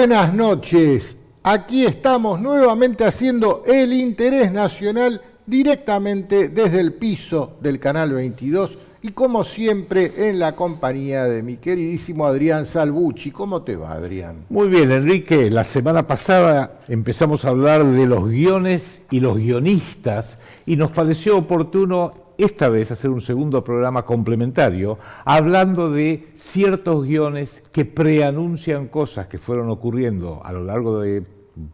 Buenas noches. Aquí estamos nuevamente haciendo el interés nacional directamente desde el piso del Canal 22 y como siempre en la compañía de mi queridísimo Adrián Salvucci. ¿Cómo te va, Adrián? Muy bien, Enrique. La semana pasada empezamos a hablar de los guiones y los guionistas y nos pareció oportuno esta vez hacer un segundo programa complementario hablando de ciertos guiones que preanuncian cosas que fueron ocurriendo a lo largo de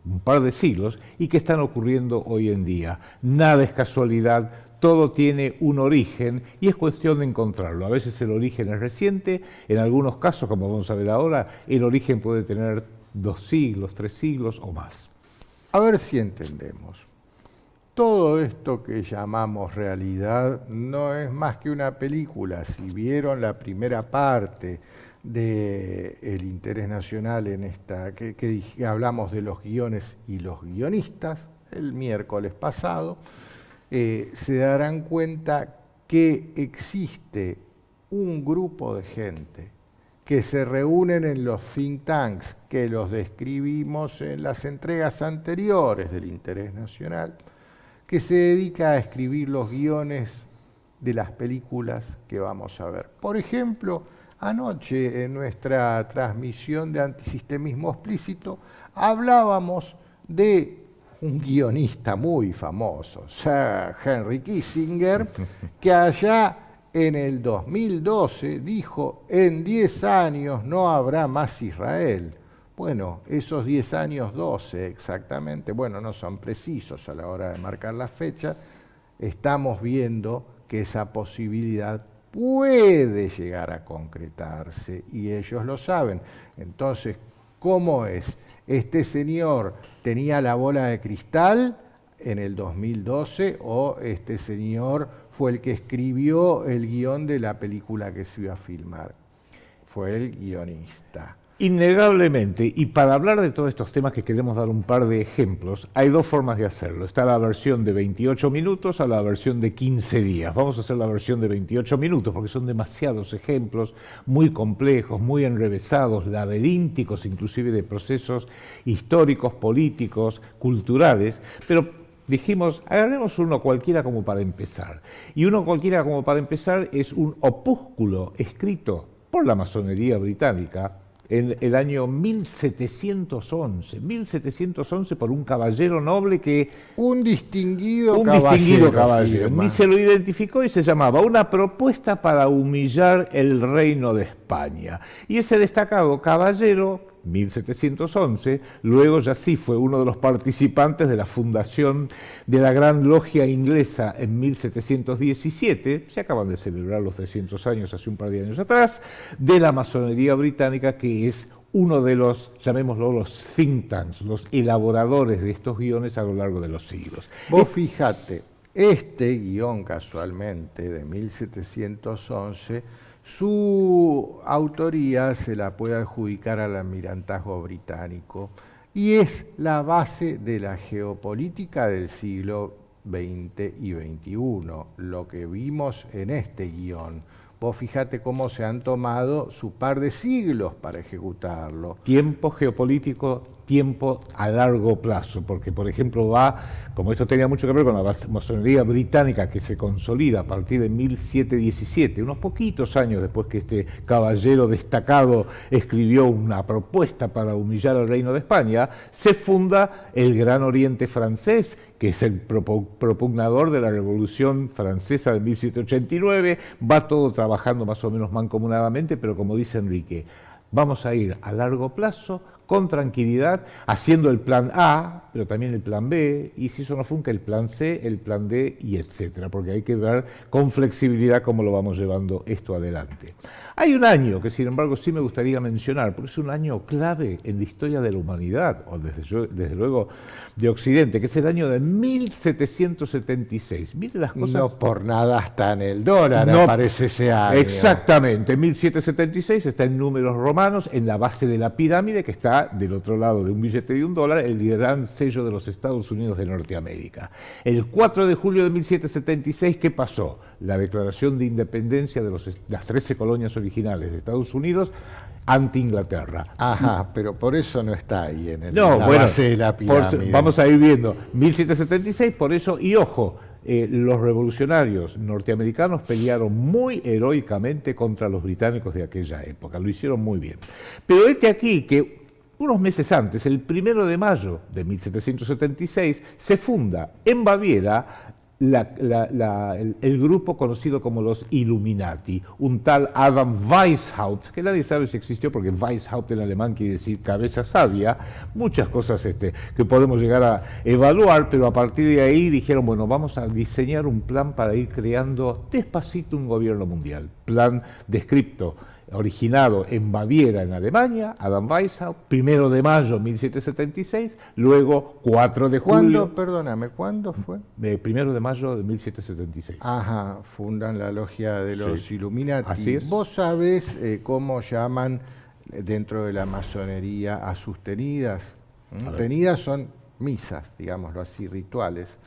un par de siglos y que están ocurriendo hoy en día. Nada es casualidad, todo tiene un origen y es cuestión de encontrarlo. A veces el origen es reciente, en algunos casos, como vamos a ver ahora, el origen puede tener 2 siglos, 3 siglos o más. A ver si entendemos. Todo esto que llamamos realidad no es más que una película. Si vieron la primera parte del interés nacional en esta, que hablamos de los guiones y los guionistas, el miércoles pasado, se darán cuenta que existe un grupo de gente que se reúnen en los think tanks, que los describimos en las entregas anteriores del interés nacional, que se dedica a escribir los guiones de las películas que vamos a ver. Por ejemplo, anoche en nuestra transmisión de Antisistemismo Explícito hablábamos de un guionista muy famoso, Sir Henry Kissinger, que allá en el 2012 dijo: en 10 años no habrá más Israel. Bueno, esos 10 años, 12 exactamente, bueno, no son precisos a la hora de marcar la fecha, estamos viendo que esa posibilidad puede llegar a concretarse y ellos lo saben. Entonces, ¿cómo es? ¿Este señor tenía la bola de cristal en el 2012 o este señor fue el que escribió el guión de la película que se iba a filmar? Fue el guionista. Innegablemente, y para hablar de todos estos temas que queremos dar un par de ejemplos, hay 2 formas de hacerlo. Está la versión de 28 minutos a la versión de 15 días. Vamos a hacer la versión de 28 minutos porque son demasiados ejemplos, muy complejos, muy enrevesados, laberínticos, inclusive de procesos históricos, políticos, culturales, pero dijimos, agarremos uno cualquiera como para empezar. Y uno cualquiera como para empezar es un opúsculo escrito por la masonería británica en el año 1711 por un caballero noble que... Un distinguido caballero. Ni se lo identificó y se llamaba Una propuesta para humillar el reino de España. Y ese destacado caballero, 1711, luego ya sí fue uno de los participantes de la fundación de la Gran Logia Inglesa en 1717, se acaban de celebrar los 300 años hace un par de años atrás, de la masonería británica, que es uno de los, llamémoslo, los think tanks, los elaboradores de estos guiones a lo largo de los siglos. Vos fíjate, este guión casualmente de 1711, su autoría se la puede adjudicar al almirantazgo británico y es la base de la geopolítica del siglo XX y XXI, lo que vimos en este guión. Vos fíjate cómo se han tomado su par de siglos para ejecutarlo. Tiempo geopolítico, tiempo a largo plazo, porque por ejemplo como esto tenía mucho que ver con la masonería británica que se consolida a partir de 1717, unos poquitos años después que este caballero destacado escribió una propuesta para humillar al reino de España, se funda el Gran Oriente francés, que es el propugnador de la Revolución Francesa de 1789, va todo trabajando más o menos mancomunadamente, pero como dice Enrique, vamos a ir a largo plazo, con tranquilidad, haciendo el plan A, pero también el plan B, y si eso no funca, el plan C, el plan D, y etcétera, porque hay que ver con flexibilidad cómo lo vamos llevando esto adelante. Hay un año que, sin embargo, sí me gustaría mencionar, porque es un año clave en la historia de la humanidad, o desde luego de Occidente, que es el año de 1776. Mire las cosas... No por nada está en el dólar, aparece ese año. Exactamente, 1776 está en números romanos, en la base de la pirámide, que está del otro lado de un billete de $1, el gran sello de los Estados Unidos de Norteamérica. El 4 de julio de 1776, ¿qué pasó? La declaración de independencia de las 13 colonias originales de Estados Unidos anti-Inglaterra. Ajá, pero por eso no está ahí en No, la bueno, base de la pirámide. vamos a ir viendo. 1776, por eso, y ojo, los revolucionarios norteamericanos pelearon muy heroicamente contra los británicos de aquella época, lo hicieron muy bien. Pero aquí que unos meses antes, el 1 de mayo de 1776, se funda en Baviera el grupo conocido como los Illuminati, un tal Adam Weishaupt, que nadie sabe si existió porque Weishaupt en alemán quiere decir cabeza sabia, muchas cosas que podemos llegar a evaluar, pero a partir de ahí dijeron, bueno, vamos a diseñar un plan para ir creando despacito un gobierno mundial, plan descripto, originado en Baviera, en Alemania, Adam Weishaupt, 1 de mayo de 1776, luego 4 de julio. Perdóname, ¿cuándo fue? 1 de mayo de 1776. Ajá, fundan la logia de los Illuminati. Así es. ¿Vos sabés cómo llaman dentro de la masonería a sus tenidas? Tenidas son misas, digámoslo así, rituales.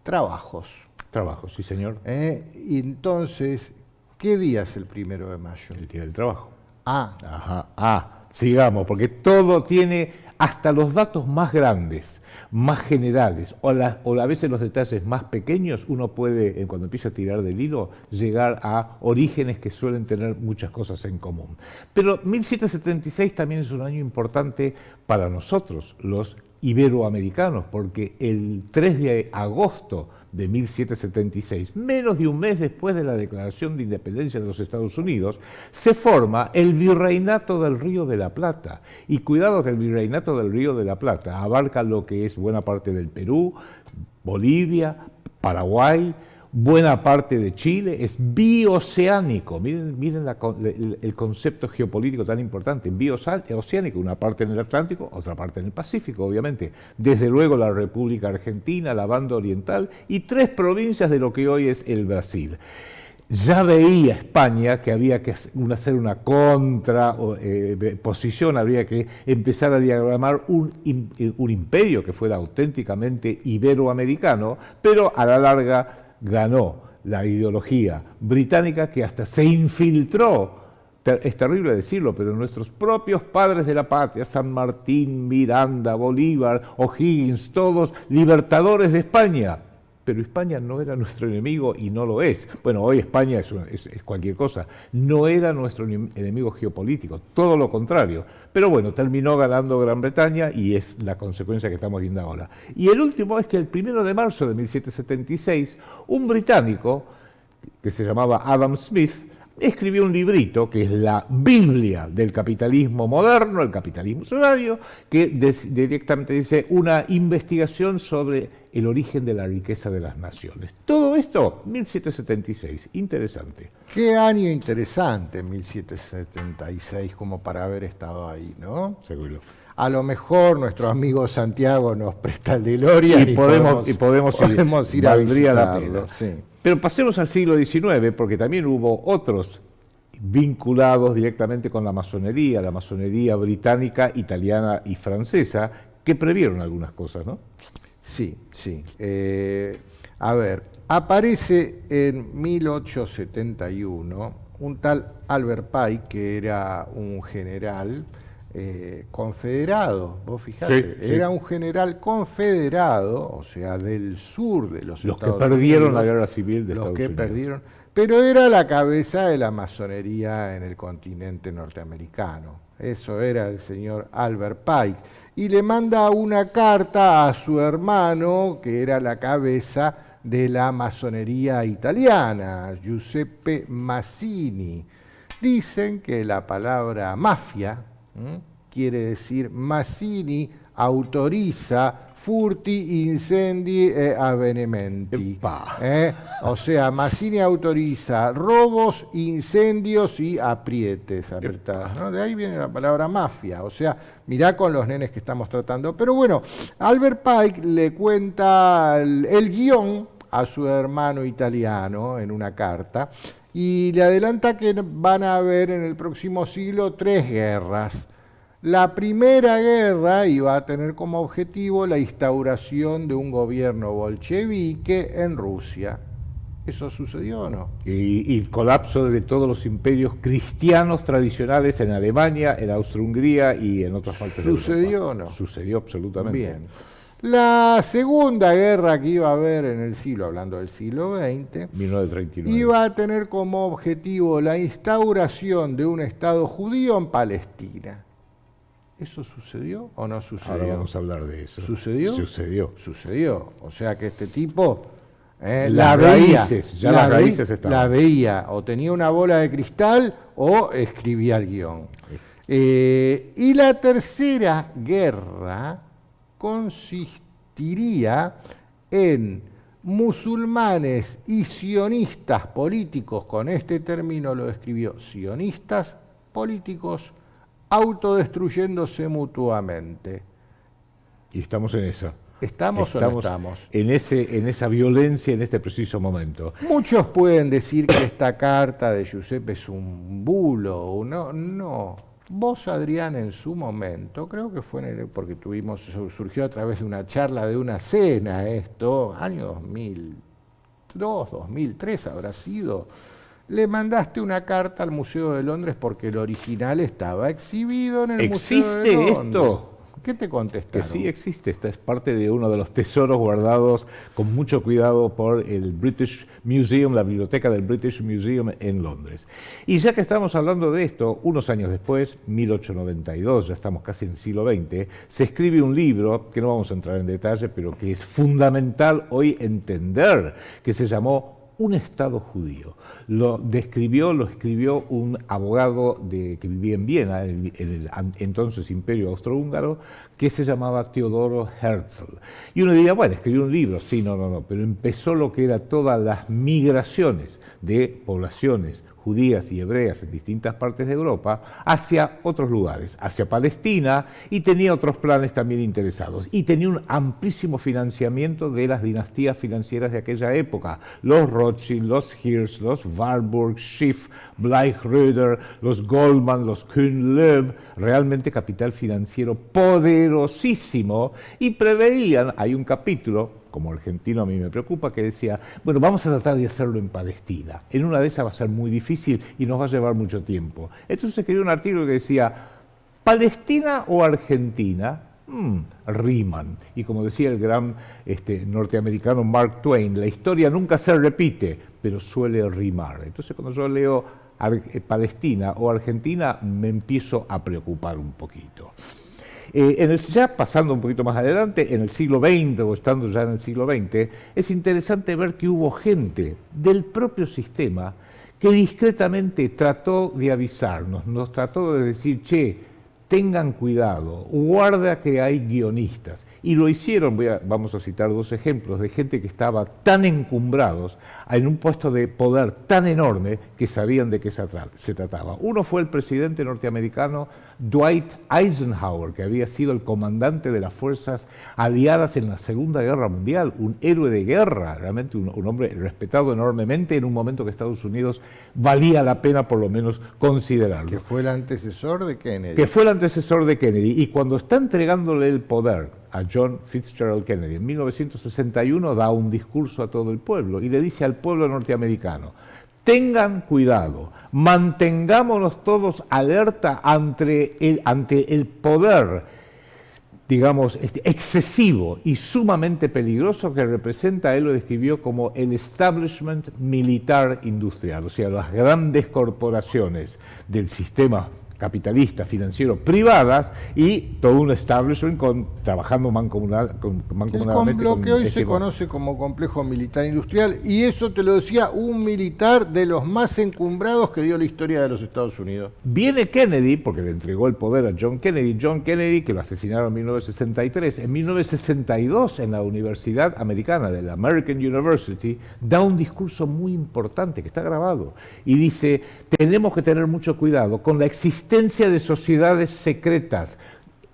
Trabajos. Trabajos, sí señor. Y entonces, ¿qué día es el 1 de mayo? El día del trabajo. Ah. Sigamos, porque todo tiene, hasta los datos más grandes, más generales, o a veces los detalles más pequeños, uno puede, cuando empieza a tirar del hilo, llegar a orígenes que suelen tener muchas cosas en común. Pero 1776 también es un año importante para nosotros, los iberoamericanos, porque el 3 de agosto de 1776, menos de un mes después de la declaración de independencia de los Estados Unidos, se forma el Virreinato del Río de la Plata. Y cuidado que el Virreinato del Río de la Plata abarca lo que es buena parte del Perú, Bolivia, Paraguay, buena parte de Chile, es bioceánico. Miren el concepto geopolítico tan importante, bioceánico, una parte en el Atlántico, otra parte en el Pacífico, obviamente. Desde luego la República Argentina, la Banda Oriental y 3 provincias de lo que hoy es el Brasil. Ya veía España que había que hacer una contraposición, habría que empezar a diagramar un imperio que fuera auténticamente iberoamericano, pero a la larga ganó la ideología británica que hasta se infiltró, es terrible decirlo, pero nuestros propios padres de la patria, San Martín, Miranda, Bolívar, O'Higgins, todos libertadores de España. Pero España no era nuestro enemigo y no lo es. Bueno, hoy España es cualquier cosa. No era nuestro enemigo geopolítico, todo lo contrario. Pero bueno, terminó ganando Gran Bretaña y es la consecuencia que estamos viendo ahora. Y el último es que el 1 de marzo de 1776, un británico que se llamaba Adam Smith escribió un librito que es la Biblia del capitalismo moderno, el capitalismo solidario, que directamente dice una investigación sobre el origen de la riqueza de las naciones. Todo esto, 1776, interesante. Qué año interesante, 1776, como para haber estado ahí, ¿no? Seguro. A lo mejor nuestro amigo Santiago nos presta el DeLorean y podemos ir a visitarlo. Sí. Pero pasemos al siglo XIX, porque también hubo otros vinculados directamente con la masonería británica, italiana y francesa, que previeron algunas cosas, ¿no? Sí. A ver, aparece en 1871 un tal Albert Pike, que era un general confederado, vos fijate, era un general confederado, o sea, del sur de los Estados Unidos. Los que perdieron la guerra civil de Estados Unidos. Perdieron, pero era la cabeza de la masonería en el continente norteamericano. Eso era el señor Albert Pike. Y le manda una carta a su hermano, que era la cabeza de la masonería italiana, Giuseppe Mazzini. Dicen que la palabra mafia quiere decir Mazzini autoriza furti, incendi e avvenimenti. O sea, Mazzini autoriza robos, incendios y aprietes, apretadas, ¿no? De ahí viene la palabra mafia. O sea, mirá con los nenes que estamos tratando. Pero bueno, Albert Pike le cuenta el guión a su hermano italiano en una carta y le adelanta que van a haber en el próximo siglo 3 guerras. La primera guerra iba a tener como objetivo la instauración de un gobierno bolchevique en Rusia. ¿Eso sucedió o no? Y el colapso de todos los imperios cristianos tradicionales en Alemania, en Austria-Hungría y en otras partes de Europa. ¿Sucedió o no? Sucedió absolutamente. Bien. La segunda guerra que iba a haber en el siglo, hablando del siglo XX, 1939. iba a tener como objetivo la instauración de un Estado judío en Palestina. ¿Eso sucedió o no sucedió? Ahora vamos a hablar de eso. ¿Sucedió? Sucedió. Sucedió. O sea que este tipo las raíces estaban. La veía, o tenía una bola de cristal o escribía el guión. Y la tercera guerra consistiría en musulmanes y sionistas políticos, con este término lo escribió, sionistas políticos autodestruyéndose mutuamente. Y estamos en esa. ¿Estamos o no estamos? En esa violencia en este preciso momento. Muchos pueden decir que esta carta de Giuseppe es un bulo. No. Vos, Adrián, en su momento, creo que fue porque surgió a través de una charla de una cena esto, año 2002, 2003 habrá sido, le mandaste una carta al Museo de Londres porque el original estaba exhibido en el Museo de Londres. ¿Existe esto? ¿Qué te contestaron? Que sí existe, esta es parte de uno de los tesoros guardados con mucho cuidado por el British Museum, la biblioteca del British Museum en Londres. Y ya que estamos hablando de esto, unos años después, 1892, ya estamos casi en el siglo XX, se escribe un libro, que no vamos a entrar en detalle, pero que es fundamental hoy entender, que se llamó Un Estado Judío. Lo escribió un abogado que vivía en Viena, en el entonces Imperio Austrohúngaro, que se llamaba Teodoro Herzl. Y uno diría, bueno, escribió un libro, sí, no, pero empezó lo que era todas las migraciones de poblaciones judías y hebreas en distintas partes de Europa hacia otros lugares, hacia Palestina, y tenía otros planes también interesados. Y tenía un amplísimo financiamiento de las dinastías financieras de aquella época, los Rothschild, los Hirsch, los Warburg, Schiff, Bleichräder, los Goldman, los Kuhn-Loeb, realmente capital financiero poderosísimo, y preveían, hay un capítulo, como argentino a mí me preocupa, que decía, bueno, vamos a tratar de hacerlo en Palestina. En una de esas va a ser muy difícil y nos va a llevar mucho tiempo. Entonces escribió un artículo que decía, ¿Palestina o Argentina? Riman. Y como decía el gran norteamericano Mark Twain, la historia nunca se repite, pero suele rimar. Entonces cuando yo leo Palestina o Argentina, me empiezo a preocupar un poquito. Ya pasando un poquito más adelante, en el siglo XX o estando ya en el siglo XX, es interesante ver que hubo gente del propio sistema que discretamente trató de avisarnos, nos trató de decir, che, tengan cuidado, guarda que hay guionistas. Y lo hicieron, vamos a citar dos ejemplos, de gente que estaba tan encumbrados en un puesto de poder tan enorme que sabían de qué se trataba. Uno fue el presidente norteamericano Dwight Eisenhower, que había sido el comandante de las fuerzas aliadas en la Segunda Guerra Mundial, un héroe de guerra, realmente un hombre respetado enormemente en un momento que Estados Unidos valía la pena por lo menos considerarlo. Que fue el antecesor de Kennedy. Que fue el antecesor de Kennedy, y cuando está entregándole el poder a John Fitzgerald Kennedy en 1961, da un discurso a todo el pueblo y le dice al pueblo norteamericano, tengan cuidado, mantengámonos todos alerta ante el poder, digamos, excesivo y sumamente peligroso que representa, él lo describió como el establishment militar industrial, o sea, las grandes corporaciones del sistema capitalista, financiero, privadas, y todo un establishment trabajando mancomunadamente. Lo que hoy se conoce como complejo militar industrial, y eso te lo decía un militar de los más encumbrados que dio la historia de los Estados Unidos. Viene Kennedy, porque le entregó el poder a John Kennedy, que lo asesinaron en 1963. En 1962, en la Universidad Americana, de la American University, da un discurso muy importante, que está grabado, y dice, tenemos que tener mucho cuidado con la existencia de sociedades secretas,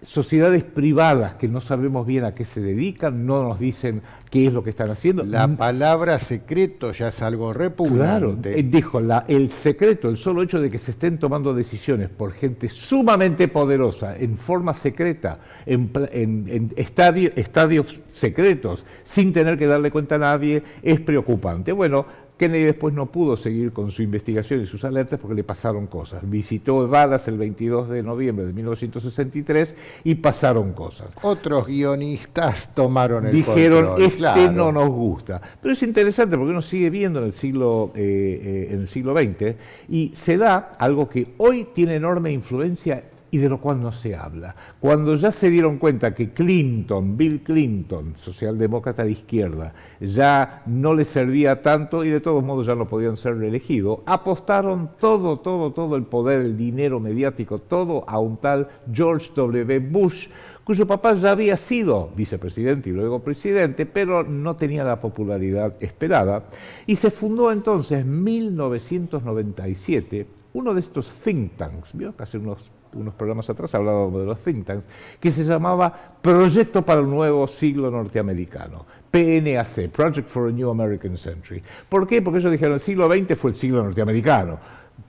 sociedades privadas que no sabemos bien a qué se dedican, no nos dicen qué es lo que están haciendo. La palabra secreto ya es algo repugnante. Claro, dijo, el secreto, el solo hecho de que se estén tomando decisiones por gente sumamente poderosa, en forma secreta, en estadios secretos, sin tener que darle cuenta a nadie, es preocupante. Bueno, Kennedy después no pudo seguir con su investigación y sus alertas porque le pasaron cosas. Visitó Dallas el 22 de noviembre de 1963 y pasaron cosas. Otros guionistas tomaron el Dijeron, control, este claro. no nos gusta. Pero es interesante porque uno sigue viendo en el siglo XX y se da algo que hoy tiene enorme influencia y de lo cual no se habla. Cuando ya se dieron cuenta que Bill Clinton, socialdemócrata de izquierda, ya no les servía tanto y de todos modos ya no podían ser reelegidos, apostaron todo el poder, el dinero mediático, todo a un tal George W. Bush, cuyo papá ya había sido vicepresidente y luego presidente, pero no tenía la popularidad esperada, y se fundó entonces en 1997 uno de estos think tanks, ¿vio? Hace unos programas atrás hablábamos de los think tanks, que se llamaba Proyecto para el Nuevo Siglo Norteamericano, PNAC, Project for a New American Century. ¿Por qué? Porque ellos dijeron, el siglo XX fue el siglo norteamericano.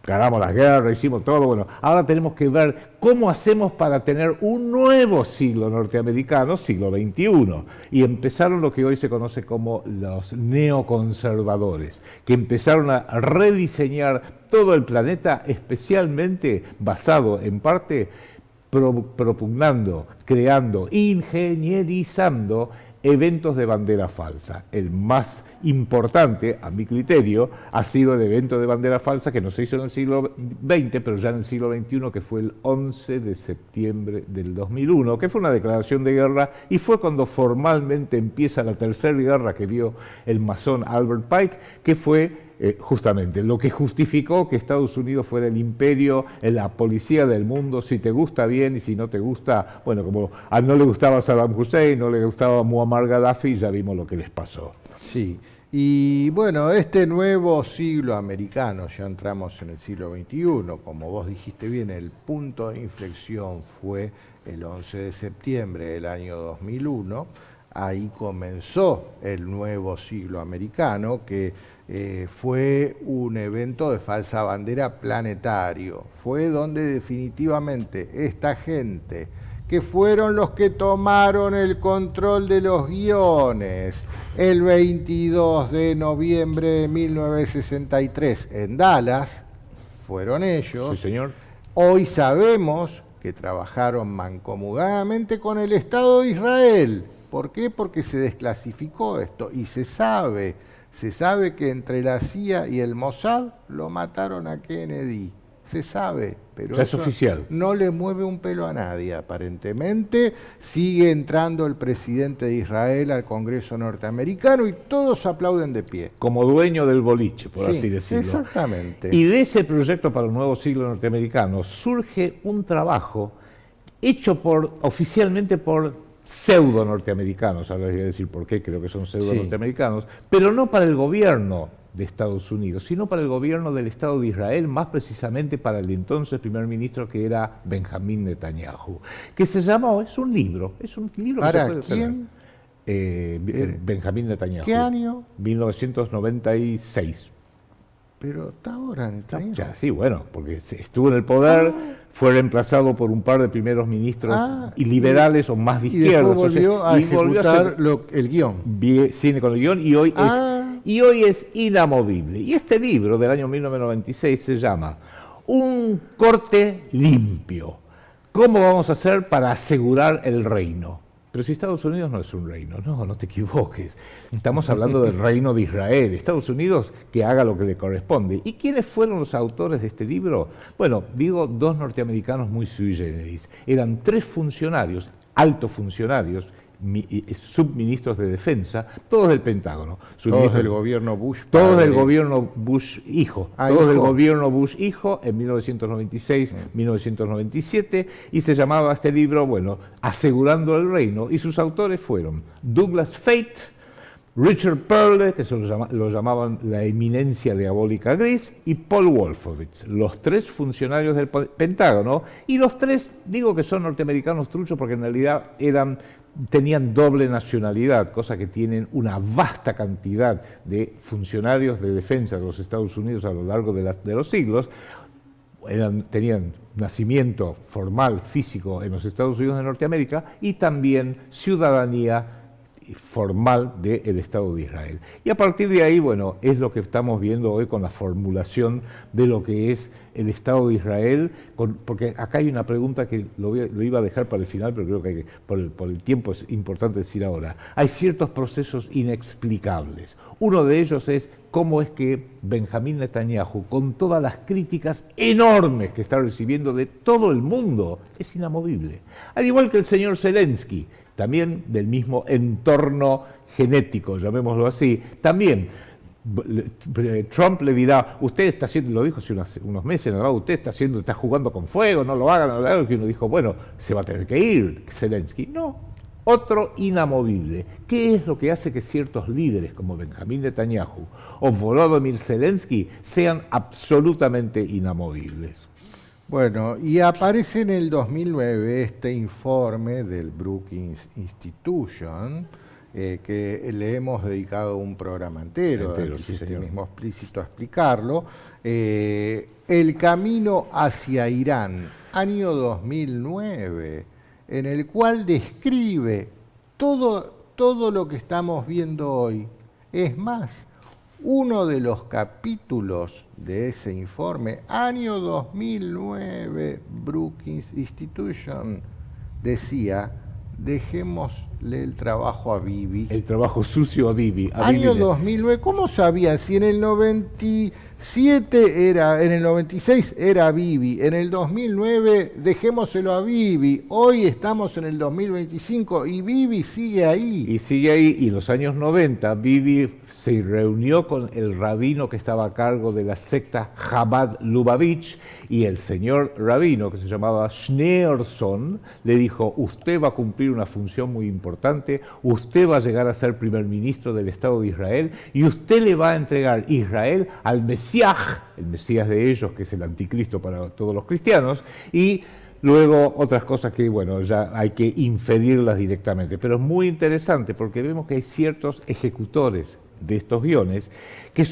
Ganamos la guerra, hicimos todo, bueno, ahora tenemos que ver cómo hacemos para tener un nuevo siglo norteamericano, siglo XXI. Y empezaron lo que hoy se conoce como los neoconservadores, que empezaron a rediseñar todo el planeta, especialmente basado en parte propugnando, creando, ingenierizando eventos de bandera falsa. El más importante, a mi criterio, ha sido el evento de bandera falsa que no se hizo en el siglo XX, pero ya en el siglo XXI, que fue el 11 de septiembre del 2001, que fue una declaración de guerra y fue cuando formalmente empieza la tercera guerra que vio el masón Albert Pike, que fue justamente lo que justificó que Estados Unidos fuera el imperio, la policía del mundo. Si te gusta bien y si no te gusta, bueno, como no le gustaba Saddam Hussein, no le gustaba Muammar Gaddafi, ya vimos lo que les pasó. Sí, y bueno, este nuevo siglo americano, ya entramos en el siglo XXI, como vos dijiste bien, el punto de inflexión fue el 11 de septiembre del año 2001, ahí comenzó el nuevo siglo americano, que fue un evento de falsa bandera planetario. Fue donde definitivamente esta gente, que fueron los que tomaron el control de los guiones el 22 de noviembre de 1963 en Dallas, fueron ellos. Sí, señor. Hoy sabemos que trabajaron mancomunadamente con el Estado de Israel. ¿Por qué? Porque se desclasificó esto y se sabe que entre la CIA y el Mossad lo mataron a Kennedy. Se sabe, pero ya es oficial. No le mueve un pelo a nadie, aparentemente. Sigue entrando el presidente de Israel al Congreso norteamericano y todos aplauden de pie. Como dueño del boliche, por Sí, así decirlo. Exactamente. Y de ese proyecto para el nuevo siglo norteamericano surge un trabajo hecho oficialmente por pseudo norteamericanos, ahora les voy a decir por qué creo que son pseudo norteamericanos, pero no para el gobierno de Estados Unidos, sino para el gobierno del Estado de Israel, más precisamente para el entonces primer ministro, que era Benjamín Netanyahu, que se llamó, es un libro ¿Para que se puede quién? Benjamín Netanyahu. ¿Qué año? 1996. Pero está ahora Netanyahu. Ya, sí, bueno, porque estuvo en el poder, fue reemplazado por un par de primeros ministros y liberales o más de izquierda. Y volvió a ejecutar el guión. Cine con el guión y hoy es inamovible. Y este libro del año 1996 se llama Un corte limpio. ¿Cómo vamos a hacer para asegurar el reino? Pero si Estados Unidos no es un reino, no te equivoques. Estamos hablando del reino de Israel. Estados Unidos que haga lo que le corresponde. ¿Y quiénes fueron los autores de este libro? Bueno, digo, dos norteamericanos muy sui generis. Eran tres funcionarios, altos funcionarios, subministros de defensa, todos del Pentágono. Todos del gobierno Bush. Todos del gobierno Bush hijo. Todos del gobierno Bush hijo en 1996, 1997, y se llamaba este libro, bueno, Asegurando el Reino, y sus autores fueron Douglas Fate, Richard Perle, que se lo llamaban la eminencia diabólica gris, y Paul Wolfowitz, los tres funcionarios del Pentágono, y los tres, digo que son norteamericanos truchos porque en realidad tenían doble nacionalidad, cosa que tienen una vasta cantidad de funcionarios de defensa de los Estados Unidos a lo largo de los siglos. Tenían nacimiento formal, físico en los Estados Unidos de Norteamérica y también ciudadanía formal del Estado de Israel. Y a partir de ahí, bueno, es lo que estamos viendo hoy con la formulación de lo que es el Estado de Israel, porque acá hay una pregunta que lo iba a dejar para el final, pero creo que por el tiempo es importante decir ahora. Hay ciertos procesos inexplicables. Uno de ellos es cómo es que Benjamín Netanyahu, con todas las críticas enormes que está recibiendo de todo el mundo, es inamovible. Al igual que el señor Zelensky, también del mismo entorno genético, llamémoslo así, también Trump le dirá, usted está haciendo, lo dijo hace unos meses, ¿no? Usted está jugando con fuego, no lo haga, no lo haga, que uno dijo, bueno, se va a tener que ir Zelensky. No, otro inamovible. ¿Qué es lo que hace que ciertos líderes como Benjamín Netanyahu o Volodymyr Zelensky sean absolutamente inamovibles? Bueno, y aparece en el 2009 este informe del Brookings Institution, que le hemos dedicado un programa entero, Sí, señor. mismo explícito a explicarlo, El camino hacia Irán, año 2009, en el cual describe todo lo que estamos viendo hoy. Es más, uno de los capítulos de ese informe, año 2009, Brookings Institution, decía, dejémosle el trabajo a Bibi. El trabajo sucio a Bibi. Año 2009, ¿cómo sabían? Si en el 97 en el 96 era Bibi, en el 2009 dejémoselo a Bibi, hoy estamos en el 2025 y Bibi sigue ahí. Y sigue ahí, y en los años 90 Bibi se reunió con el rabino que estaba a cargo de la secta Chabad Lubavitch, y el señor rabino, que se llamaba Schneerson, le dijo, usted va a cumplir una función muy importante, usted va a llegar a ser primer ministro del Estado de Israel, y usted le va a entregar Israel al Mesías, el Mesías de ellos, que es el anticristo para todos los cristianos, y luego otras cosas que, bueno, ya hay que inferirlas directamente. Pero es muy interesante porque vemos que hay ciertos ejecutores de estos guiones que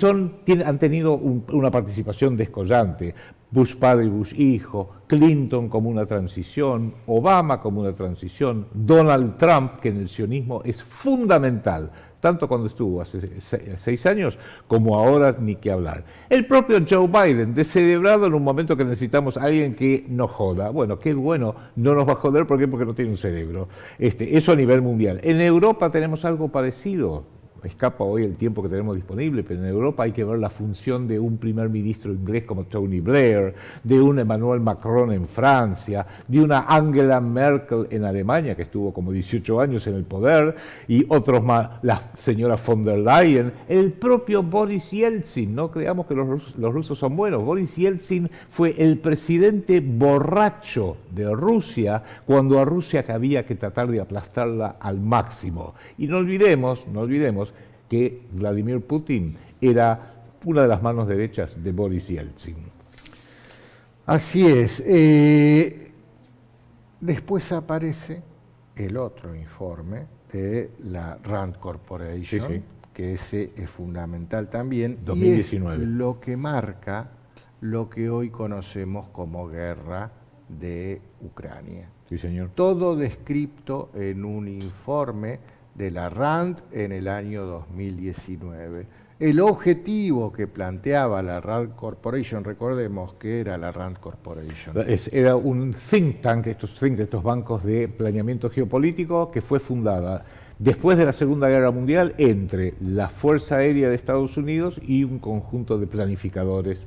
han tenido una participación descollante. Bush padre y Bush hijo, Clinton como una transición, Obama como una transición, Donald Trump, que en el sionismo es fundamental, tanto cuando estuvo hace 6 años como ahora, ni que hablar. El propio Joe Biden, descerebrado en un momento que necesitamos a alguien que nos joda. Bueno, qué bueno, no nos va a joder, ¿por qué? Porque no tiene un cerebro. Eso a nivel mundial. En Europa tenemos algo parecido. Escapa hoy el tiempo que tenemos disponible, pero en Europa hay que ver la función de un primer ministro inglés como Tony Blair, de un Emmanuel Macron en Francia, de una Angela Merkel en Alemania, que estuvo como 18 años en el poder, y otros más, la señora von der Leyen, el propio Boris Yeltsin. No creamos que los rusos son buenos. Boris Yeltsin fue el presidente borracho de Rusia cuando a Rusia había que tratar de aplastarla al máximo. Y no olvidemos que Vladimir Putin era una de las manos derechas de Boris Yeltsin. Así es. Después aparece el otro informe de la Rand Corporation, Sí. que ese es fundamental también, 2019. y es lo que marca lo que hoy conocemos como guerra de Ucrania. Sí, señor. Todo descrito en un informe de la RAND en el año 2019. El objetivo que planteaba la RAND Corporation, recordemos que era la RAND Corporation. Era un think tank, estos bancos de planeamiento geopolítico, que fue fundada después de la Segunda Guerra Mundial entre la Fuerza Aérea de Estados Unidos y un conjunto de planificadores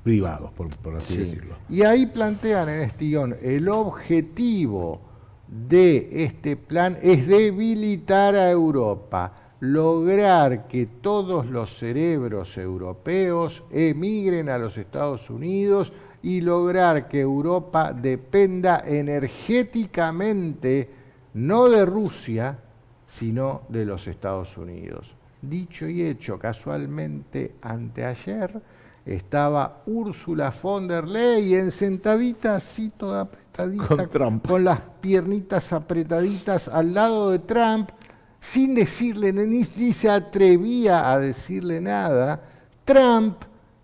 privados, por así decirlo. Y ahí plantean en este guión, el objetivo de este plan es debilitar a Europa, lograr que todos los cerebros europeos emigren a los Estados Unidos y lograr que Europa dependa energéticamente no de Rusia, sino de los Estados Unidos. Dicho y hecho, casualmente anteayer estaba Ursula von der Leyen sentadita así toda apretadita, con las piernitas apretaditas al lado de Trump, sin decirle, ni se atrevía a decirle nada. Trump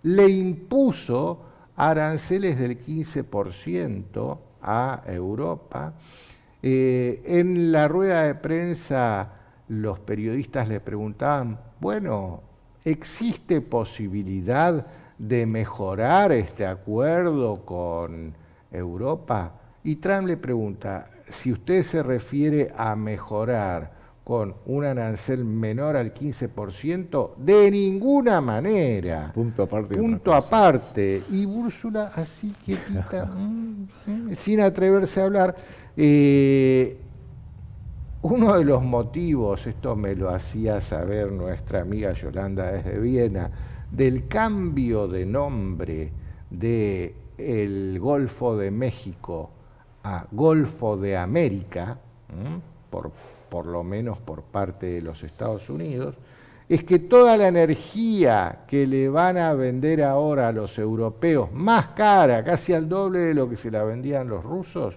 le impuso aranceles del 15% a Europa. En la rueda de prensa los periodistas le preguntaban, bueno, ¿existe posibilidad de mejorar este acuerdo con Europa? Y Trump le pregunta, si usted se refiere a mejorar con un arancel menor al 15%, de ninguna manera. Punto aparte. Punto aparte. Y Úrsula así quietita, sin atreverse a hablar. Uno de los motivos, esto me lo hacía saber nuestra amiga Yolanda desde Viena, del cambio de nombre del Golfo de México a Golfo de América, por lo menos por parte de los Estados Unidos, es que toda la energía que le van a vender ahora a los europeos, más cara, casi al doble de lo que se la vendían los rusos,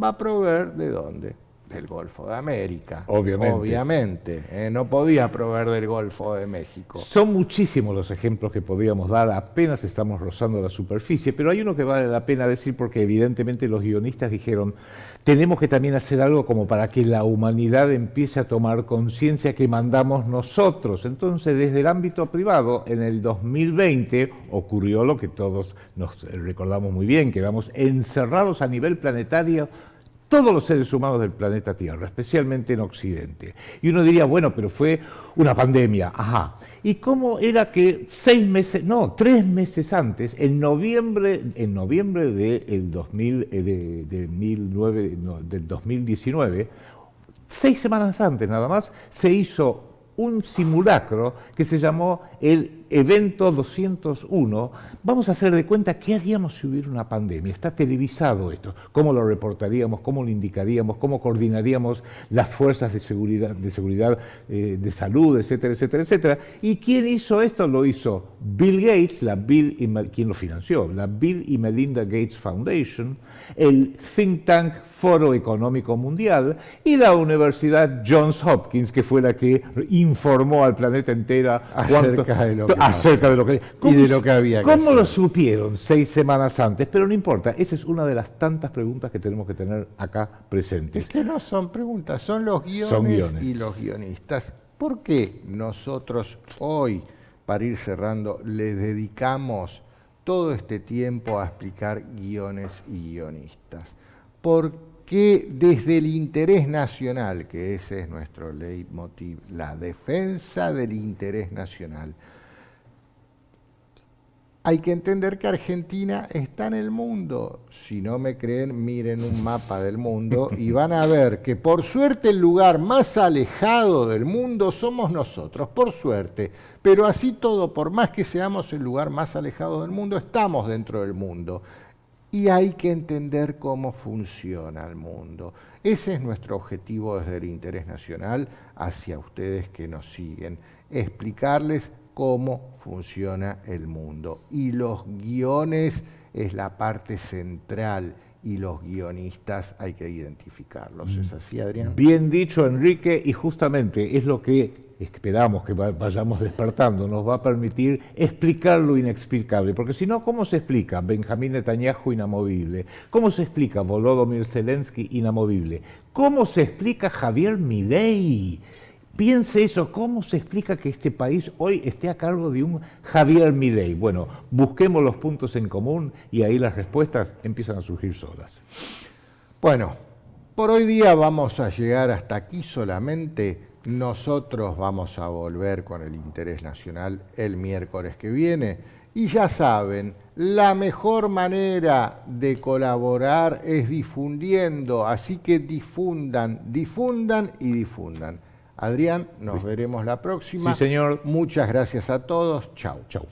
va a proveer ¿de dónde? Del Golfo de América. Obviamente. No podía proveer del Golfo de México. Son muchísimos los ejemplos que podríamos dar, apenas estamos rozando la superficie, pero hay uno que vale la pena decir porque evidentemente los guionistas dijeron, tenemos que también hacer algo como para que la humanidad empiece a tomar conciencia que mandamos nosotros. Entonces, desde el ámbito privado, en el 2020 ocurrió lo que todos nos recordamos muy bien, quedamos encerrados a nivel planetario todos los seres humanos del planeta Tierra, especialmente en Occidente. Y uno diría, bueno, pero fue una pandemia, ajá. ¿Y cómo era que 3 meses antes, en noviembre del 2019, 6 semanas antes nada más, se hizo un simulacro que se llamó el Evento 201. Vamos a hacer de cuenta qué haríamos si hubiera una pandemia. Está televisado esto. ¿Cómo lo reportaríamos? ¿Cómo lo indicaríamos? ¿Cómo coordinaríamos las fuerzas de seguridad, de salud, etcétera, etcétera, etcétera? ¿Y quién hizo esto? Lo hizo Bill Gates, ¿quién lo financió? La Bill y Melinda Gates Foundation, el think tank Foro Económico Mundial y la Universidad Johns Hopkins, que fue la que informó al planeta entero acerca de lo que había que hacer. ¿Cómo lo supieron 6 semanas antes? Pero no importa, esa es una de las tantas preguntas que tenemos que tener acá presentes. Es que no son preguntas, son los guiones y los guionistas. ¿Por qué nosotros hoy, para ir cerrando, le dedicamos todo este tiempo a explicar guiones y guionistas? Porque desde el interés nacional, que ese es nuestro leitmotiv, la defensa del interés nacional, hay que entender que Argentina está en el mundo. Si no me creen, miren un mapa del mundo y van a ver que por suerte el lugar más alejado del mundo somos nosotros, por suerte. Pero así todo, por más que seamos el lugar más alejado del mundo, estamos dentro del mundo. Y hay que entender cómo funciona el mundo. Ese es nuestro objetivo desde el interés nacional hacia ustedes que nos siguen. Explicarles cómo funciona el mundo. Y los guiones es la parte central y los guionistas hay que identificarlos. ¿Es así, Adrián? Bien dicho, Enrique, y justamente es lo que esperamos que vayamos despertando, nos va a permitir explicar lo inexplicable, porque si no, ¿cómo se explica Benjamín Netanyahu inamovible? ¿Cómo se explica Volodymyr Zelensky inamovible? ¿Cómo se explica Javier Milei? Piense eso, ¿cómo se explica que este país hoy esté a cargo de un Javier Milei? Bueno, busquemos los puntos en común y ahí las respuestas empiezan a surgir solas. Bueno, por hoy día vamos a llegar hasta aquí solamente. Nosotros vamos a volver con el interés nacional el miércoles que viene. Y ya saben, la mejor manera de colaborar es difundiendo, así que difundan, difundan y difundan. Adrián, nos veremos la próxima. Sí, señor. Muchas gracias a todos. Chau. Chau.